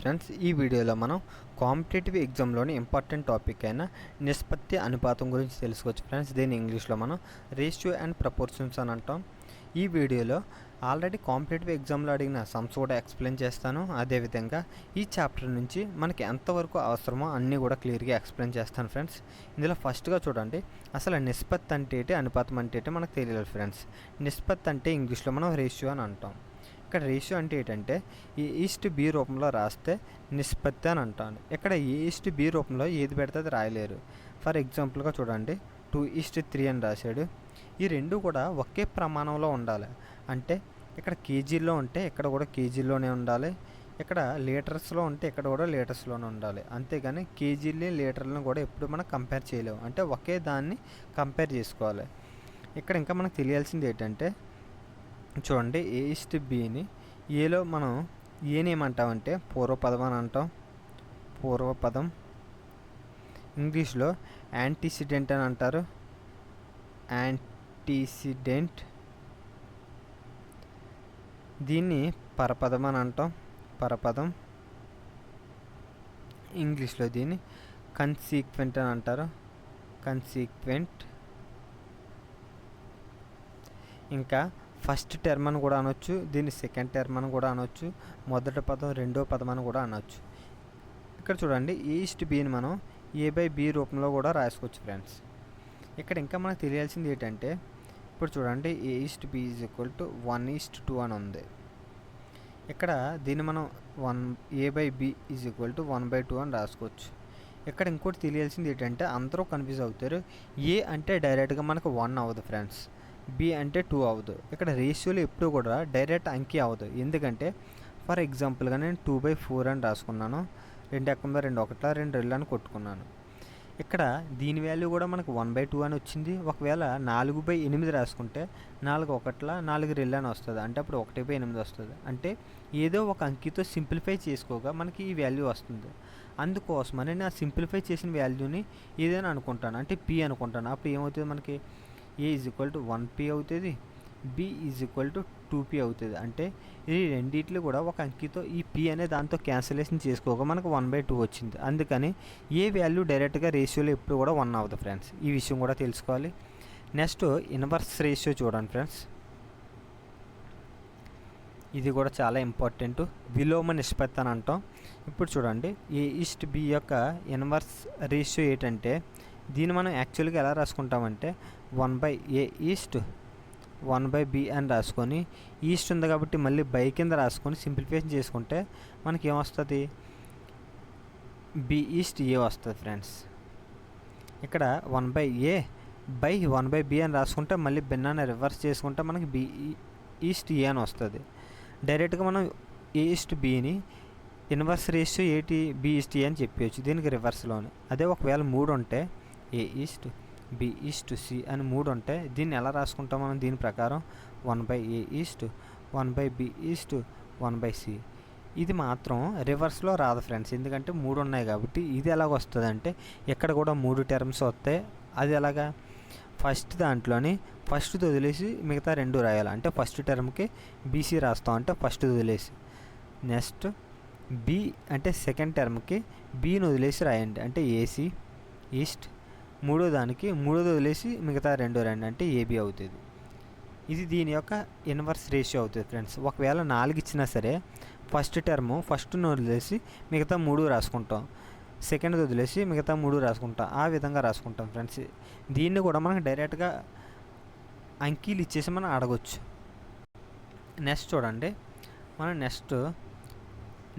Friends, ఈ వీడియోలో మనం కాంపిటేటివ్ ఎగ్జామ్లోని ఇంపార్టెంట్ టాపిక్ అయిన నిష్పత్తి అనుపాతం గురించి తెలుసుకోవచ్చు ఫ్రెండ్స్. దీన్ని ఇంగ్లీష్లో మనం రేషియో అండ్ ప్రపోర్షన్స్ అని అంటాం. ఈ వీడియోలో ఆల్రెడీ కాంపిటేటివ్ ఎగ్జామ్లో అడిగిన సమ్స్ కూడా ఎక్స్ప్లెయిన్ చేస్తాను. అదేవిధంగా ఈ చాప్టర్ నుంచి మనకి ఎంతవరకు అవసరమో అన్నీ కూడా క్లియర్గా ఎక్స్ప్లెయిన్ చేస్తాను ఫ్రెండ్స్. ఇందులో ఫస్ట్గా చూడండి, అసలు నిష్పత్తి అంటే ఏంటి, అనుపాతం అంటే ఏంటి మనకు తెలియాలి ఫ్రెండ్స్. నిష్పత్తి అంటే ఇంగ్లీష్లో మనం రేషియో అని అంటాం. ఇక్కడ రేషియో అంటే ఏంటంటే A:B రూపంలో రాస్తే నిష్పత్తి అని అంటాను. ఇక్కడ A:B రూపంలో ఏది పెడితే అది రాయలేరు. ఫర్ ఎగ్జాంపుల్గా చూడండి, 2:3 అని రాశాడు. ఈ రెండు కూడా ఒకే ప్రమాణంలో ఉండాలి. అంటే ఇక్కడ కేజీల్లో ఉంటే ఇక్కడ కూడా కేజీల్లోనే ఉండాలి, ఇక్కడ లీటర్స్లో ఉంటే ఇక్కడ కూడా లీటర్స్లోనే ఉండాలి. అంతేగాని కేజీలని లీటర్లను కూడా ఎప్పుడు మనం కంపేర్ చేయలేము. అంటే ఒకే దాన్ని కంపేర్ చేసుకోవాలి. ఇక్కడ ఇంకా మనకు తెలియాల్సింది ఏంటంటే చూడండి, A:Bని ఏలో మనం ఏని ఏమంటామంటే పూర్వపదం అని అంటాం. పూర్వపదం ఇంగ్లీష్లో యాంటీసిడెంట్ అని అంటారు. యాంటీసిడెంట్. దీన్ని పరపదం అని అంటాం. పరపదం ఇంగ్లీష్లో దీన్ని కన్సీక్వెంట్ అని అంటారు. కన్సీక్వెంట్. ఇంకా ఫస్ట్ టర్మ్ అని కూడా అనొచ్చు, దీన్ని సెకండ్ టర్మ్ అని కూడా అనొచ్చు, మొదటి పదం రెండో పదం అని కూడా అనొచ్చు. ఇక్కడ చూడండి, A:B మనం A/B రూపంలో కూడా రాసుకోవచ్చు ఫ్రెండ్స్. ఇక్కడ ఇంకా మనకు తెలియాల్సింది ఏంటంటే ఇప్పుడు చూడండి, A:B = 1:2 అని ఉంది. ఇక్కడ దీన్ని మనం A/B = 1/2 అని రాసుకోవచ్చు. ఇక్కడ ఇంకోటి తెలియాల్సింది ఏంటంటే అందరూ కన్ఫ్యూజ్ అవుతారు. A అంటే డైరెక్ట్గా మనకు 1 అవ్వదు ఫ్రెండ్స్, B అంటే 2 అవ్వదు. ఇక్కడ రేషియోలో ఎప్పుడు కూడా డైరెక్ట్ అంకి అవ్వదు. ఎందుకంటే ఫర్ ఎగ్జాంపుల్గా నేను 2/4 అని రాసుకున్నాను. 2 ఎక్కడుందో 2 ఒకట్ల 2 2 అని కొట్టుకున్నాను. ఇక్కడ దీని వాల్యూ కూడా మనకు 1/2 అని వచ్చింది. ఒకవేళ 4/8 రాసుకుంటే 4 ఒకట్ల 4 2 అని వస్తుంది. అంటే అప్పుడు 1/8 వస్తుంది. అంటే ఏదో ఒక అంకితో సింప్లిఫై చేసుకోగా మనకి ఈ వాల్యూ వస్తుంది. అందుకోసమని నేను సింప్లిఫై చేసిన వాల్యూని ఏదైనా అనుకుంటాను, అంటే P అనుకుంటాను. అప్పుడు ఏమవుతుంది, మనకి A = 1P అవుతుంది, B = 2P అవుతుంది. అంటే ఈ రెండిట్లు కూడా ఒక అంకితో ఈ P అనే దాంతో క్యాన్సిలేషన్ చేసుకోగా మనకు 1/2 వచ్చింది. అందుకని ఏ వాల్యూ డైరెక్ట్గా రేషియోలో ఎప్పుడు కూడా 1 అవ్వదు ఫ్రెండ్స్. ఈ విషయం కూడా తెలుసుకోవాలి. నెక్స్ట్ ఇన్వర్స్ రేషియో చూడండి ఫ్రెండ్స్. ఇది కూడా చాలా ఇంపార్టెంట్. విలోమ నిష్పత్తి అని అంటాం. ఇప్పుడు చూడండి, A:B యొక్క ఇన్వర్స్ రేషియో ఏంటంటే దీన్ని మనం యాక్చువల్గా ఎలా రాసుకుంటామంటే 1/A:1/B అని రాసుకొని, ఈస్ట్ ఉంది కాబట్టి మళ్ళీ బై కింద రాసుకొని సింప్లిఫికేషన్ చేసుకుంటే మనకి ఏమొస్తుంది, B:A వస్తుంది ఫ్రెండ్స్. ఇక్కడ 1/A/1/B అని రాసుకుంటే మళ్ళీ భిన్నాన్ని రివర్స్ చేసుకుంటే మనకి B:A అని వస్తుంది. డైరెక్ట్గా మనం A:Bని ఇన్వర్స్ రేషియో ఏంటి, B:A అని చెప్పవచ్చు దీనికి రివర్స్లోనే. అదే ఒకవేళ 3 ఉంటే A:B:C అని 3 ఉంటే దీన్ని ఎలా రాసుకుంటాం మనం, దీని ప్రకారం 1/A:1/B:1/C. ఇది మాత్రం రివర్స్లో రాదు ఫ్రెండ్స్, ఎందుకంటే 3 ఉన్నాయి కాబట్టి. ఇది ఎలాగ వస్తుంది అంటే ఇక్కడ కూడా 3 టర్మ్స్ వస్తాయి. అది ఎలాగా, ఫస్ట్ దాంట్లోని ఫస్ట్ వదిలేసి మిగతా 2 రాయాలి. అంటే ఫస్ట్ టర్మ్కి BC రాస్తాం, అంటే ఫస్ట్ వదిలేసి. నెక్స్ట్ B అంటే సెకండ్ టర్మ్కి Bని వదిలేసి రాయండి, అంటే AC ఈస్ట్. మూడో దానికి మూడోది వదిలేసి మిగతా 2 రాయండి, అంటే AB అవుతుంది. ఇది దీని యొక్క ఇన్వర్స్ రేషియో అవుతుంది ఫ్రెండ్స్. ఒకవేళ 4 ఇచ్చినా సరే ఫస్ట్ టర్మ్ ఫస్ట్ను వదిలేసి మిగతా 3 రాసుకుంటాం, సెకండ్ వదిలేసి మిగతా 3 రాసుకుంటాం. ఆ విధంగా రాసుకుంటాం ఫ్రెండ్స్. దీన్ని కూడా మనకు డైరెక్ట్గా అంకీలు ఇచ్చేసి మనం అడగొచ్చు. నెక్స్ట్ చూడండి, మనం నెక్స్ట్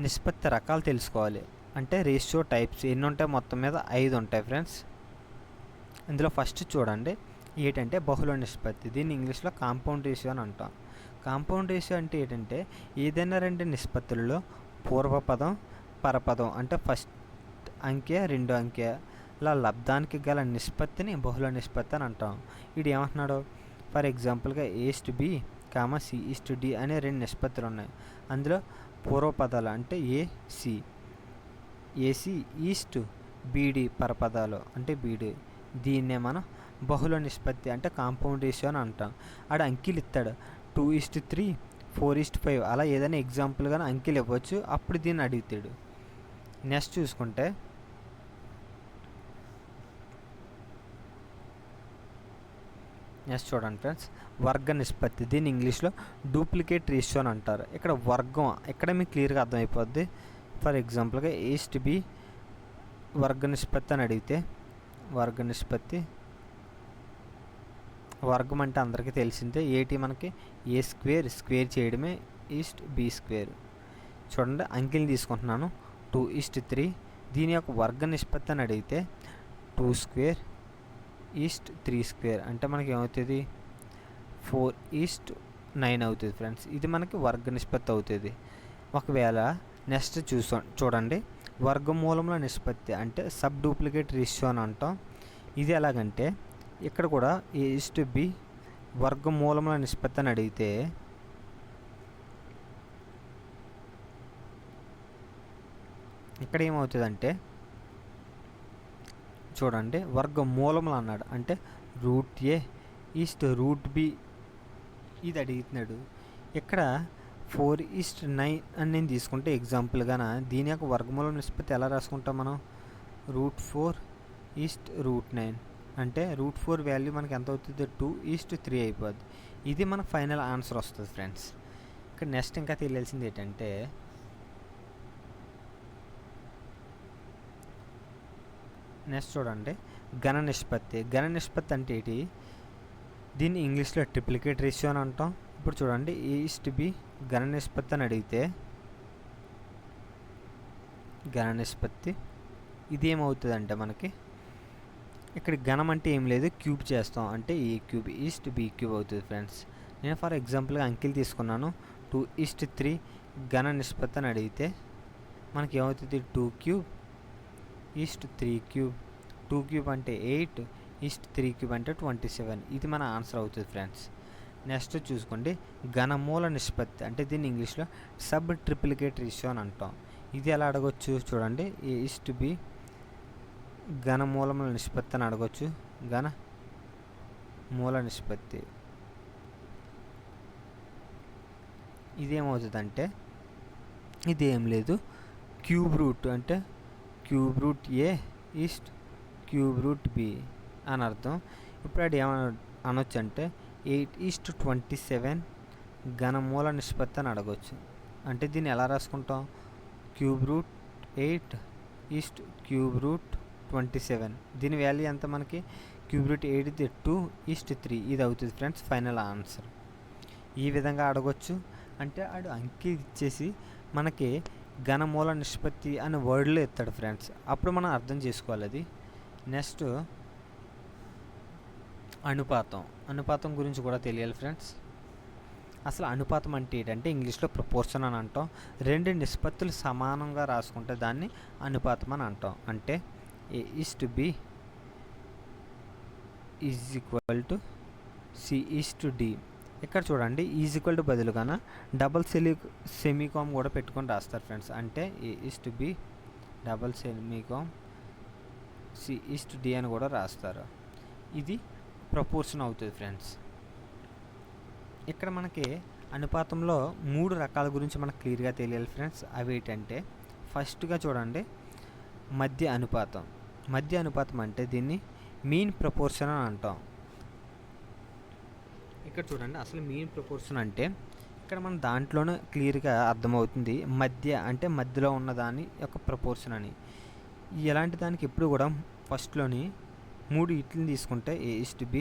నిష్పత్తి రకాలు తెలుసుకోవాలి. అంటే రేషియో టైప్స్ ఎన్ని ఉంటాయి, మొత్తం మీద 5 ఉంటాయి ఫ్రెండ్స్. ఇందులో ఫస్ట్ చూడండి ఏంటంటే బహుళ నిష్పత్తి. దీన్ని ఇంగ్లీష్లో కాంపౌండ్ రేషియో అని అంటాం. కాంపౌండ్ రేషియో అంటే ఏంటంటే ఏదైనా 2 నిష్పత్తులలో పూర్వపదం పరపదం అంటే ఫస్ట్ అంకె రెండో అంకెల లబ్ధానికి గల నిష్పత్తిని బహుళ నిష్పత్తి అని అంటాం. ఇది ఏమంటున్నాడు, ఫర్ ఎగ్జాంపుల్గా A:B, C:D అనే 2 నిష్పత్తులు ఉన్నాయి. అందులో పూర్వపదాలు అంటే AC ఈస్ట్, BD పరపదాలు అంటే BD. దీన్నే మనం బహుళ నిష్పత్తి అంటే కాంపౌండ్ రేషియో అని అంటాం. ఆడ అంకెలు ఇస్తాడు 2:3, 4:5 అలా ఏదైనా ఎగ్జాంపుల్ కానీ అంకెలు ఇవ్వచ్చు. అప్పుడు దీన్ని అడుగుతాడు. నెక్స్ట్ చూసుకుంటే నెక్స్ట్ చూడండి ఫ్రెండ్స్, వర్గ నిష్పత్తి. దీన్ని ఇంగ్లీష్లో డూప్లికేట్ రేషియో అని అంటారు. ఇక్కడ వర్గం ఇక్కడ మీకు క్లియర్గా అర్థమైపోద్ది. ఫర్ ఎగ్జాంపుల్గా ఈస్ట్ బి వర్గ నిష్పత్తి అని అడిగితే, వర్గ నిష్పత్తి వర్గం అంటే అందరికీ తెలిసిందే, ఏటి మనకి ఏ స్క్వేర్, స్క్వేర్ చేయడమే ఈస్ట్ బి స్క్వేర్. చూడండి అంకెలు తీసుకుంటున్నాను 2:3. దీని యొక్క వర్గ నిష్పత్తి అని అడిగితే 2 స్క్వేర్ ఈస్ట్ 3 స్క్వేర్ అంటే మనకి ఏమవుతుంది 4:9 అవుతుంది ఫ్రెండ్స్. ఇది మనకి వర్గ నిష్పత్తి అవుతుంది. ఒకవేళ నెక్స్ట్ చూడండి, వర్గమూలముల నిష్పత్తి అంటే సబ్ డూప్లికేట్ రేషియో అని అంటాం. ఇది ఎలాగంటే ఇక్కడ కూడా A:B వర్గమూలముల నిష్పత్తి అని అడిగితే ఇక్కడ ఏమవుతుందంటే చూడండి, వర్గమూలములు అన్నాడు అంటే రూట్ ఏ ఈస్ట్ రూట్ బి ఇది అడుగుతున్నాడు. ఇక్కడ 4:9 అని నేను తీసుకుంటే ఎగ్జాంపుల్గాన దీని యొక్క వర్గమూలం నిష్పత్తి ఎలా రాసుకుంటాం మనం, √4 ఈస్ట్ √9 అంటే √4 వాల్యూ మనకి ఎంత అవుతుంది 2:3 అయిపోద్ది. ఇది మన ఫైనల్ ఆన్సర్ వస్తుంది ఫ్రెండ్స్. ఇక్కడ నెక్స్ట్ ఇంకా తెలియాల్సింది ఏంటంటే నెక్స్ట్ చూడండి, ఘన నిష్పత్తి. ఘన నిష్పత్తి అంటే ఏంటి, దీన్ని ఇంగ్లీష్లో ట్రిప్లికేట్ రేషియో అని అంటాం. ఇప్పుడు చూడండి A:B ఘన నిష్పత్తి అని అడిగితే ఘన నిష్పత్తి ఇది ఏమవుతుంది అంటే మనకి ఇక్కడ ఘనం అంటే ఏం లేదు, క్యూబ్ చేస్తాం అంటే A³ ఈస్ట్ B³ అవుతుంది ఫ్రెండ్స్. నేను ఫర్ ఎగ్జాంపుల్గా అంకెలు తీసుకున్నాను 2:3 ఘన నిష్పత్తి అని అడిగితే మనకి ఏమవుతుంది 2³ ఈస్ట్ 3³ 2³ అంటే 8 ఈస్ట్ 3³ అంటే 27. ఇది మన ఆన్సర్ అవుతుంది ఫ్రెండ్స్. నెక్స్ట్ చూసుకోండి, ఘనమూల నిష్పత్తి అంటే దీన్ని ఇంగ్లీష్లో సబ్ ట్రిప్లికేట్ రేషియో అని అంటాం. ఇది ఎలా అడగొచ్చు చూడండి, A:B ఘనమూలముల నిష్పత్తి అని అడగొచ్చు. ఘన మూల నిష్పత్తి ఇదేమవుతుందంటే ఇదేం లేదు, క్యూబ్ రూట్ అంటే క్యూబ్ రూట్ ఏ ఈస్ట్ క్యూబ్ రూట్ బి అని అర్థం. ఇప్పుడు అది అనొచ్చు అంటే 8:27 ఘనమూల నిష్పత్తి అని అడగొచ్చు. అంటే దీన్ని ఎలా రాసుకుంటాం, cube root 8 east cube root 27. దీని వాల్యూ ఎంత మనకి క్యూబ్ రూట్ 8 2:3 ఇది అవుతుంది ఫ్రెండ్స్ ఫైనల్ ఆన్సర్. ఈ విధంగా అడగొచ్చు. అంటే ఆడు అంకె ఇచ్చేసి మనకి ఘనమూల నిష్పత్తి అనే వర్డ్లో ఎత్తాడు ఫ్రెండ్స్, అప్పుడు మనం అర్థం చేసుకోవాలి అది. నెక్స్ట్ అనుపాతం గురించి కూడా తెలియాలి ఫ్రెండ్స్. అసలు అనుపాతం అంటే ఏంటంటే ఇంగ్లీష్లో ప్రపోర్షన్ అని అంటాం. రెండు నిష్పత్తులు సమానంగా రాసుకుంటే దాన్ని అనుపాతం అని అంటాం. అంటే A:B = C:D. ఇక్కడ చూడండి ఈజ్ ఈక్వల్ టు బదులుగాన డబల్ సెమీకామ్ కూడా పెట్టుకొని రాస్తారు ఫ్రెండ్స్. అంటే A:B డబల్ సెమీకామ్ C:D అని కూడా రాస్తారు. ఇది ప్రపోర్షన్ అవుతుంది ఫ్రెండ్స్. ఇక్కడ మనకి అనుపాతంలో 3 రకాల గురించి మనకు క్లియర్గా తెలియాలి ఫ్రెండ్స్. అవి ఏంటంటే ఫస్ట్గా చూడండి మధ్య అనుపాతం. మధ్య అనుపాతం అంటే దీన్ని మీన్ ప్రపోర్షన్ అని అంటాం. ఇక్కడ చూడండి అసలు మీన్ ప్రపోర్షన్ అంటే ఇక్కడ మన దాంట్లోనే క్లియర్గా అర్థమవుతుంది. మధ్య అంటే మధ్యలో ఉన్న దాని యొక్క ప్రపోర్షన్ అని. ఎలాంటి దానికి ఎప్పుడు కూడా ఫస్ట్లోని 3 ఇట్లని తీసుకుంటే A:B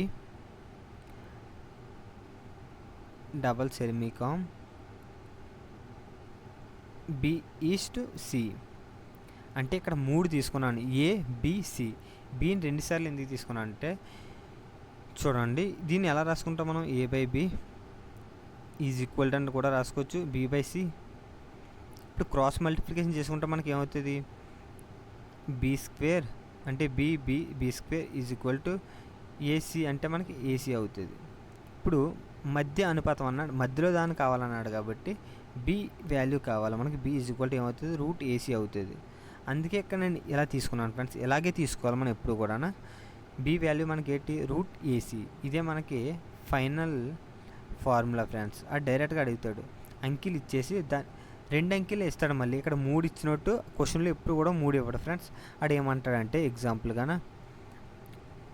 డబల్ సెమీకామ్ B:C. అంటే ఇక్కడ 3 తీసుకున్నాను, A,B,C. Bని 2 సార్లు ఎందుకు తీసుకున్నాను అంటే చూడండి దీన్ని ఎలా రాసుకుంటాం మనం, A/B = అని కూడా రాసుకోవచ్చు, B/C. ఇప్పుడు క్రాస్ మల్టిప్లికేషన్ చేసుకుంటే మనకి ఏమవుతుంది B² అంటే B² AC అంటే మనకి AC అవుతుంది. ఇప్పుడు మధ్య అనుపాతం అన్నాడు, మధ్యలో దాన్ని కావాలన్నాడు కాబట్టి B వాల్యూ కావాలి మనకి. B = ఏమవుతుంది √AC అవుతుంది. అందుకే ఇక్కడ నేను ఇలా తీసుకున్నాను ఫ్రెండ్స్. ఇలాగే తీసుకోవాలి మనం ఎప్పుడు కూడా. B వాల్యూ మనకి ఏంటి √AC. ఇదే మనకి ఫైనల్ ఫార్ములా ఫ్రెండ్స్. అది డైరెక్ట్గా అడుగుతాడు, అంకెలు ఇచ్చేసి 2 అంకెలు ఇస్తాడు. మళ్ళీ ఇక్కడ 3 ఇచ్చినట్టు క్వశ్చన్లో ఎప్పుడు కూడా 3 ఇవ్వడు ఫ్రెండ్స్. ఆడు ఏమంటాడంటే ఎగ్జాంపుల్గాన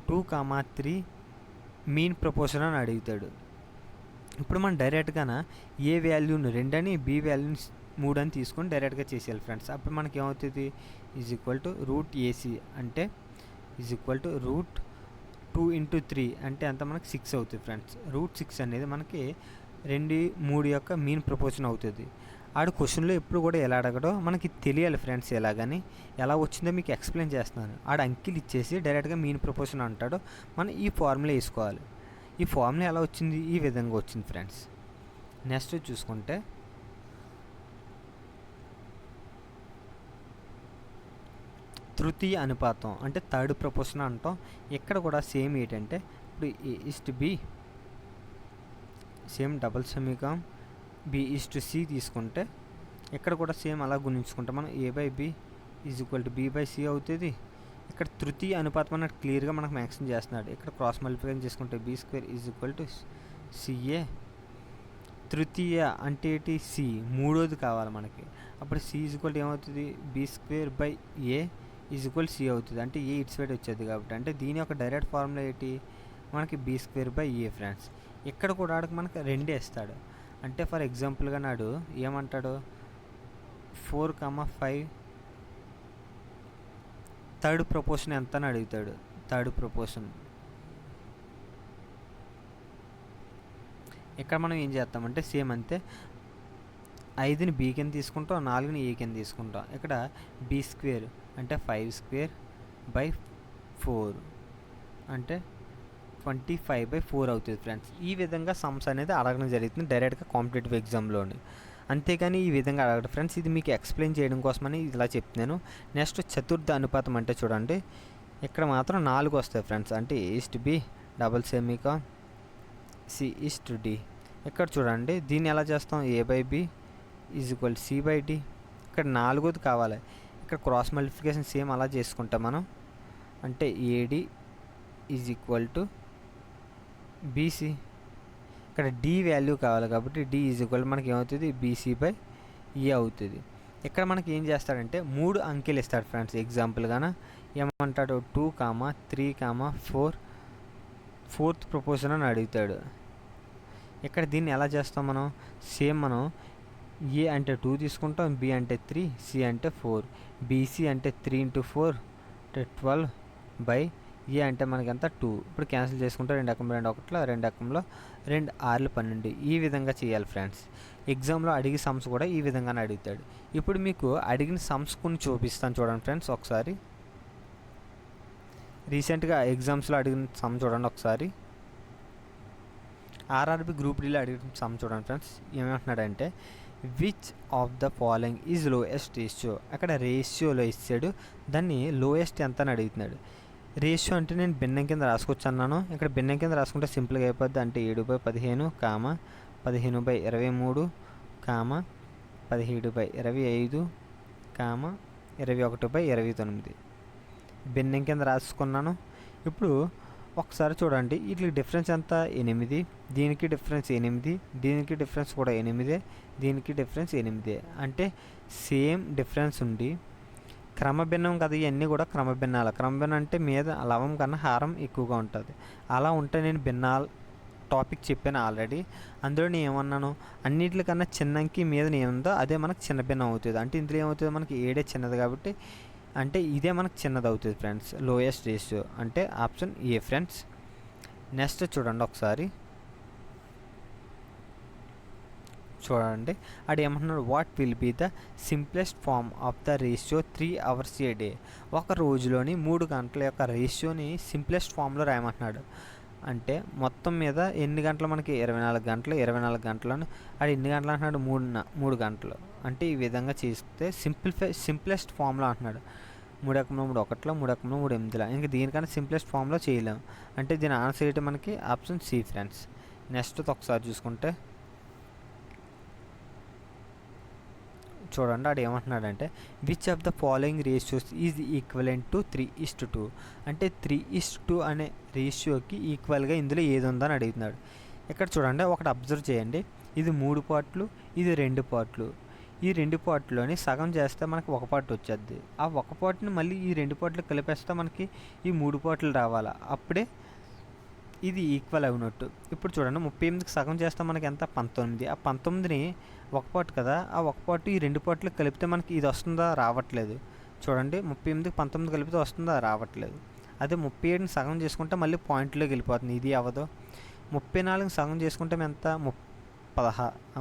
2,3 మీన్ ప్రపోర్షన్ అని అడుగుతాడు. ఇప్పుడు మనం డైరెక్ట్గాన ఏ వాల్యూని 2 అని, బి వాల్యూని 3 అని తీసుకొని డైరెక్ట్గా చేసేయాలి ఫ్రెండ్స్. అప్పుడు మనకి ఏమవుతుంది, is equal to root AC అంటే ఈజ్ ఈక్వల్ టు రూట్ 2 × 3 అంటే అంత మనకి 6 అవుతుంది ఫ్రెండ్స్. రూట్ 6 అనేది మనకి 2, 3 యొక్క మీన్ ప్రపోర్షన్ అవుతుంది. ఆడు క్వశ్చన్లో ఎప్పుడు కూడా ఎలా అడగడో మనకి తెలియాలి ఫ్రెండ్స్. ఎలాగని ఎలా వచ్చిందో మీకు ఎక్స్ప్లెయిన్ చేస్తున్నాను. ఆడు అంకెలు ఇచ్చేసి డైరెక్ట్గా మీన్ ప్రపోర్షన్ అంటాడు. మనం ఈ ఫార్ములా వేసుకోవాలి. ఈ ఫార్ములా ఎలా వచ్చింది, ఈ విధంగా వచ్చింది ఫ్రెండ్స్. నెక్స్ట్ చూసుకుంటే తృతీయ అనుపాతం అంటే థర్డ్ ప్రపోర్షన్ అంటాం. ఇక్కడ కూడా సేమ్ ఏంటంటే ఇప్పుడు A:B సేమ్ డబుల్ సమీకరణం B:C తీసుకుంటే ఇక్కడ కూడా సేమ్ అలా గుణించుకుంటే మనం A/B = B/C అవుతుంది. ఇక్కడ తృతీయ అనుపాతం అన్నట్టు క్లియర్గా మనకు మ్యాక్సిమం చేస్తున్నాడు. ఇక్కడ క్రాస్ మల్టిప్లికేషన్ చేసుకుంటే B² = CA. తృతీయ అంటే ఏంటి, C, మూడోది కావాలి మనకి. అప్పుడు C ఏమవుతుంది, B²/A = C అవుతుంది. అంటే A ఇటు సైడ్ వచ్చేది కాబట్టి, అంటే దీని యొక్క డైరెక్ట్ ఫార్ములా ఏంటి మనకి B²/A ఫ్రెండ్స్. ఇక్కడ కూడా మనకి 2 ఇస్తాడు. అంటే ఫర్ ఎగ్జాంపుల్గా నాడు ఏమంటాడు 4,5 థర్డ్ ప్రపోర్షన్ ఎంత అని అడుగుతాడు. థర్డ్ ప్రపోర్షన్ ఇక్కడ మనం ఏం చేస్తామంటే సేమ్ అంతే, 5ని B కింద తీసుకుంటాం, 4ని A కింద తీసుకుంటాం. ఇక్కడ B² అంటే 5²/4 అంటే 25/4 అవుతుంది ఫ్రెండ్స్. ఈ విధంగా సమ్స్ అనేది అడగడం జరుగుతుంది డైరెక్ట్గా కాంపిటేటివ్ ఎగ్జామ్లోని. అంతేగాని ఈ విధంగా అడగడం ఫ్రెండ్స్. ఇది మీకు ఎక్స్ప్లెయిన్ చేయడం కోసమని ఇలా చెప్తున్నాను. నెక్స్ట్ చతుర్థ అనుపాతం అంటే చూడండి, ఇక్కడ మాత్రం 4 వస్తాయి ఫ్రెండ్స్. అంటే A:B డబుల్ సెమీకాన్ C:D. ఇక్కడ చూడండి దీన్ని ఎలా చేస్తాం, A/B = C/D. ఇక్కడ 4ది కావాలి. ఇక్కడ క్రాస్ మల్టిప్లికేషన్ సేమ్ అలా చేసుకుంటాం మనం. అంటే AD = BC. ఇక్కడ D వాల్యూ కావాలి కాబట్టి D మనకి ఏమవుతుంది, BC/A అవుతుంది. ఇక్కడ మనకి ఏం చేస్తాడంటే 3 అంకెలు ఇస్తాడు ఫ్రెండ్స్. ఎగ్జాంపుల్గాన ఏమంటాడు 2, 3, 4 ఫోర్త్ ప్రపోర్షన్ అని అడుగుతాడు. ఇక్కడ దీన్ని ఎలా చేస్తాం మనం, సేమ్ మనం A అంటే 2 తీసుకుంటాం, B అంటే 3, C అంటే 4. BC అంటే 3 × 4 అంటే 12/A అంటే మనకి ఎంత 2. ఇప్పుడు క్యాన్సిల్ చేసుకుంటే 2 ఎకం 2 1, 2 ఎకంలో 2 6 12. ఈ విధంగా చేయాలి ఫ్రెండ్స్. ఎగ్జామ్లో అడిగే సమ్స్ కూడా ఈ విధంగానే అడుగుతాడు. ఇప్పుడు మీకు అడిగిన సమ్స్ కొన్ని చూపిస్తాను చూడండి ఫ్రెండ్స్ ఒకసారి. రీసెంట్గా ఎగ్జామ్స్లో అడిగిన సమ్ చూడండి ఒకసారి. RRB గ్రూప్ డీలో అడిగిన సమ్ చూడండి ఫ్రెండ్స్. ఏమంటున్నాడంటే which of the following is lowest ratio. అక్కడ రేషియోలో ఇచ్చాడు, దాన్ని లోయెస్ట్ ఎంత అని అడుగుతున్నాడు. రేషియో అంటే నేను భిన్నం కింద రాసుకొచ్చి అన్నాను. ఇక్కడ భిన్నం కింద రాసుకుంటే సింపుల్గా అయిపోద్ది. అంటే 7/15, 15/23, 17/25, 21/29 భిన్నం కింద రాసుకున్నాను. ఇప్పుడు ఒకసారి చూడండి వీటికి డిఫరెన్స్ ఎంత, 8. దీనికి డిఫరెన్స్ 8, దీనికి డిఫరెన్స్ కూడా 8, దీనికి డిఫరెన్స్ 8. అంటే సేమ్ డిఫరెన్స్ ఉండి క్రమభిన్నం కదా, ఇవన్నీ కూడా క్రమభిన్నాలు. క్రమభిన్నం అంటే మీద లవం కన్నా హారం ఎక్కువగా ఉంటుంది. అలా ఉంటే నేను భిన్నాలు టాపిక్ చెప్పాను ఆల్రెడీ. అందులో నేను ఏమన్నాను, అన్నింటికన్నా చిన్న అంకి మీద ఏముందో అదే మనకు చిన్న భిన్నం అవుతుంది. అంటే ఇందులో ఏమవుతుంది, మనకి 7 చిన్నది కాబట్టి అంటే ఇదే మనకు చిన్నది అవుతుంది ఫ్రెండ్స్. లోయెస్ట్ రేషియో అంటే ఆప్షన్ ఏ ఫ్రెండ్స్. నెక్స్ట్ చూడండి ఒకసారి చూడండి, అది ఏమంటున్నాడు, what will be the simplest form of the ratio 3 hours a day. ఒక రోజులోని 3 గంటల యొక్క రేషియోని సింప్లెస్ట్ ఫామ్లో రాయమంటున్నాడు. అంటే మొత్తం మీద ఎన్ని గంటలు మనకి 24 గంటలు. 24 గంటలను అది ఎన్ని గంటలు అంటున్నాడు, 3 గంటలు. అంటే ఈ విధంగా చేస్తే సింప్లెస్ట్ ఫామ్లో అంటున్నాడు. 3 ఎకం 3 1, 3 ఎకం 3 8. ఇంకా దీనికన్నా సింప్లెస్ట్ ఫామ్లో చేయలేము. అంటే దీని ఆన్సర్ ఏంటి మనకి ఆప్షన్ సి ఫ్రెండ్స్. నెక్స్ట్ ఒకసారి చూసుకుంటే చూడండి, ఆడు ఏమంటున్నాడంటే which of the following ratios is equivalent to 3:2. అంటే 3:2 అనే రేషియోకి ఈక్వల్గా ఇందులో ఏది ఉందని అడుగుతున్నాడు. ఇక్కడ చూడండి ఒకటి అబ్జర్వ్ చేయండి, ఇది 3 పార్ట్లు, ఇది 2 పార్ట్లు. ఈ 2 పార్ట్‌లోని సగం చేస్తే మనకి ఒక పార్ట్ వచ్చేద్ది. ఆ ఒక పార్ట్‌ని మళ్ళీ ఈ 2 పార్ట్‌లు కలిపేస్తే మనకి ఈ 3 పార్ట్‌లు రావాలా. అప్పుడే ఇది ఈక్వల్ అయినట్టు. ఇప్పుడు చూడండి 38కి సగం చేస్తే మనకి ఎంత 19. ఆ 19ని ఒక పార్ట్ కదా, ఆ ఒక పార్ట్ ఈ 2 పార్ట్‌లు కలిపితే మనకి ఇది వస్తుందా? రావట్లేదు. చూడండి 38కి 19 కలిపితే వస్తుందా? రావట్లేదు. అదే 37ని సగం చేసుకుంటే మళ్ళీ పాయింట్‌లోకి వెళ్ళిపోతుంది. ఇది అవ్వదు. 34ని సగం చేసుకుంటే ఎంత?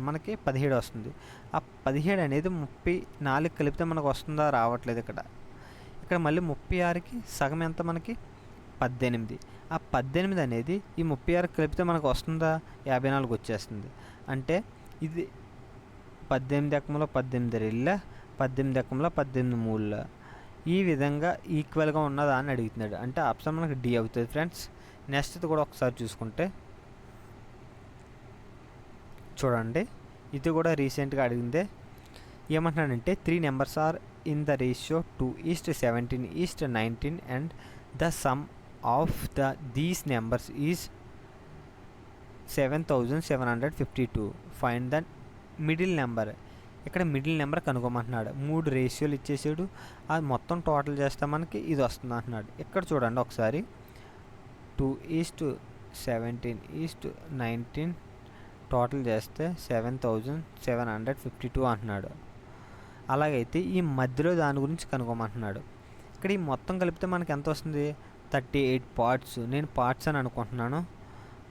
మనకి 17 వస్తుంది. ఆ 17 అనేది 34 కలిపితే మనకు వస్తుందా? రావట్లేదు ఇక్కడ. ఇక్కడ మళ్ళీ 36కి సగం ఎంత మనకి? 18. ఆ 18 అనేది ఈ 36 కలిపితే మనకు వస్తుందా? 54 వచ్చేస్తుంది. అంటే ఇది 18 ఎకంలో 18 రెళ్ళ 18 ఎకంలో 18 మూళ్ళ ఈ విధంగా ఈక్వల్గా ఉన్నదా అని అడుగుతున్నాడు. అంటే ఆప్షన్ మనకి డి అవుతుంది ఫ్రెండ్స్. నెక్స్ట్ కూడా ఒకసారి చూసుకుంటే చూడండి, ఇది కూడా రీసెంట్గా అడిగిందే. ఏమంటున్నాడంటే 3 numbers are in the ratio 2:17:19 and the sum of these numbers is 7752. Find the middle number. ఇక్కడ మిడిల్ నెంబర్ కనుక్కోమంటున్నాడు. 3 రేషియోలు ఇచ్చేసాడు. అది మొత్తం టోటల్ చేస్తే మనకి ఇది వస్తుంది అంటున్నాడు. ఇక్కడ చూడండి ఒకసారి 2:17:19 టోటల్ చేస్తే 7752 అంటున్నాడు. అలాగైతే ఈ మధ్యలో దాని గురించి కనుక్కోమంటున్నాడు. ఇక్కడ ఈ మొత్తం కలిపితే మనకి ఎంత వస్తుంది? 38 పార్ట్స్. నేను పార్ట్స్ అని అనుకుంటున్నాను.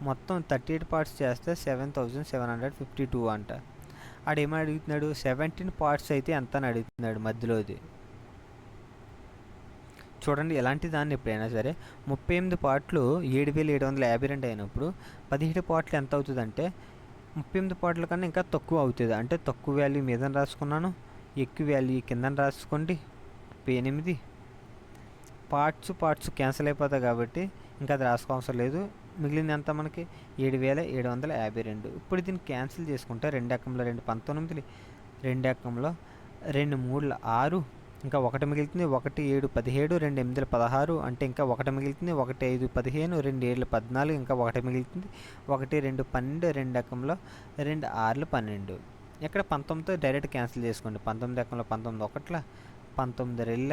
మొత్తం 38 పార్ట్స్ చేస్తే 7752 అంట. ఆడేమని అడుగుతున్నాడు? 17 పార్ట్స్ అయితే ఎంత అని అడుగుతున్నాడు మధ్యలోది. చూడండి, ఎలాంటి దాన్ని ఎప్పుడైనా సరే 38 పార్ట్లు 7752 అయినప్పుడు 17 పార్ట్లు ఎంత అవుతుందంటే 38 పార్ట్ల కన్నా ఇంకా తక్కువ అవుతుంది. అంటే తక్కువ వాల్యూ మీద రాసుకున్నాను, ఎక్కువ వాల్యూ కింద రాసుకోండి. 8 పార్ట్స్ క్యాన్సిల్ అయిపోతాయి కాబట్టి ఇంకా అది రాసుకోవసరం లేదు. మిగిలింది ఎంత మనకి? 7752. ఇప్పుడు దీన్ని క్యాన్సిల్ చేసుకుంటే 2 ఎకంలో 2 19, 2 ఎకంలో 2 3 6, ఇంకా 1 మిగులుతుంది. 1 7 17, 2 8 16, అంటే ఇంకా 1 మిగులుతుంది. 1 5 15, 2 7 14, ఇంకా 1 మిగులుతుంది. 1 2 12, 2 ఎకంలో 2 6 12. ఇక్కడ 19తో డైరెక్ట్ క్యాన్సిల్ చేసుకోండి. 19 ఎకంలో 19 1, 19 రెళ్ళ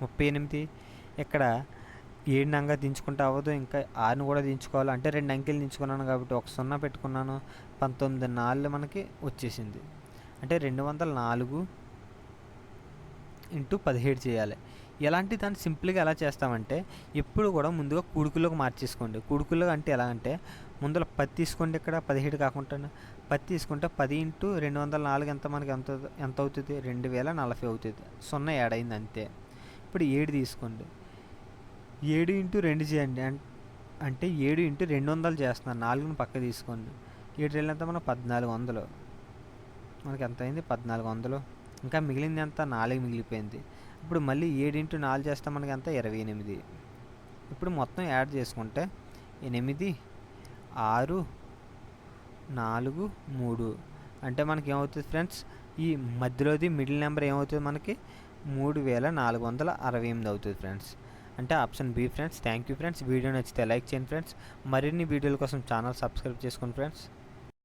38. ఇక్కడ 7 నంగా దించుకుంటే అవ్వదు, ఇంకా 6ని కూడా దించుకోవాలి. అంటే 2 అంకెలు దించుకున్నాను కాబట్టి 1 0 పెట్టుకున్నాను. 19 4 మనకి వచ్చేసింది. అంటే 204 ఇంటూ 17 చేయాలి. ఎలాంటి దాన్ని సింపుల్గా ఎలా చేస్తామంటే ఎప్పుడు కూడా ముందుగా కూడుకుల్లోకి మార్చేసుకోండి. కూడుకుల్లో అంటే ఎలా అంటే ముందర 10 తీసుకోండి. ఇక్కడ 17 కాకుండా 10 తీసుకుంటే 10 ఇంటూ 204 ఎంత మనకి ఎంత అవుతుంది? 2040 అవుతుంది. 0 యాడ్ అయింది అంతే. ఇప్పుడు 7 తీసుకోండి. 7 ఇంటూ 2 చేయండి. అంటే 7 ఇంటూ 200 చేస్తున్నాను. 4ని పక్క తీసుకోండి. 7 రెళ్ళు ఎంత? మనం 1400. మనకి ఎంత అయింది? 1400. ఇంకా మిగిలింది ఎంత? 4 మిగిలిపోయింది. ఇప్పుడు మళ్ళీ 7 ఇంటూ 4 చేస్తే మనకి ఎంత? 28. ఇప్పుడు మొత్తం యాడ్ చేసుకుంటే 8 6 4 3 అంటే మనకి ఏమవుతుంది ఫ్రెండ్స్? ఈ మధ్యలోది మిడిల్ నెంబర్ ఏమవుతుంది మనకి? 3468 అవుతుంది ఫ్రెండ్స్. అంటే option be friends. Thank you friends. Video నచ్చితే లైక్ చేయండి ఫ్రెండ్స్. మరిన్ని వీడియోల కోసం ఛానల్ సబ్స్క్రైబ్ చేసుకోండి ఫ్రెండ్స్.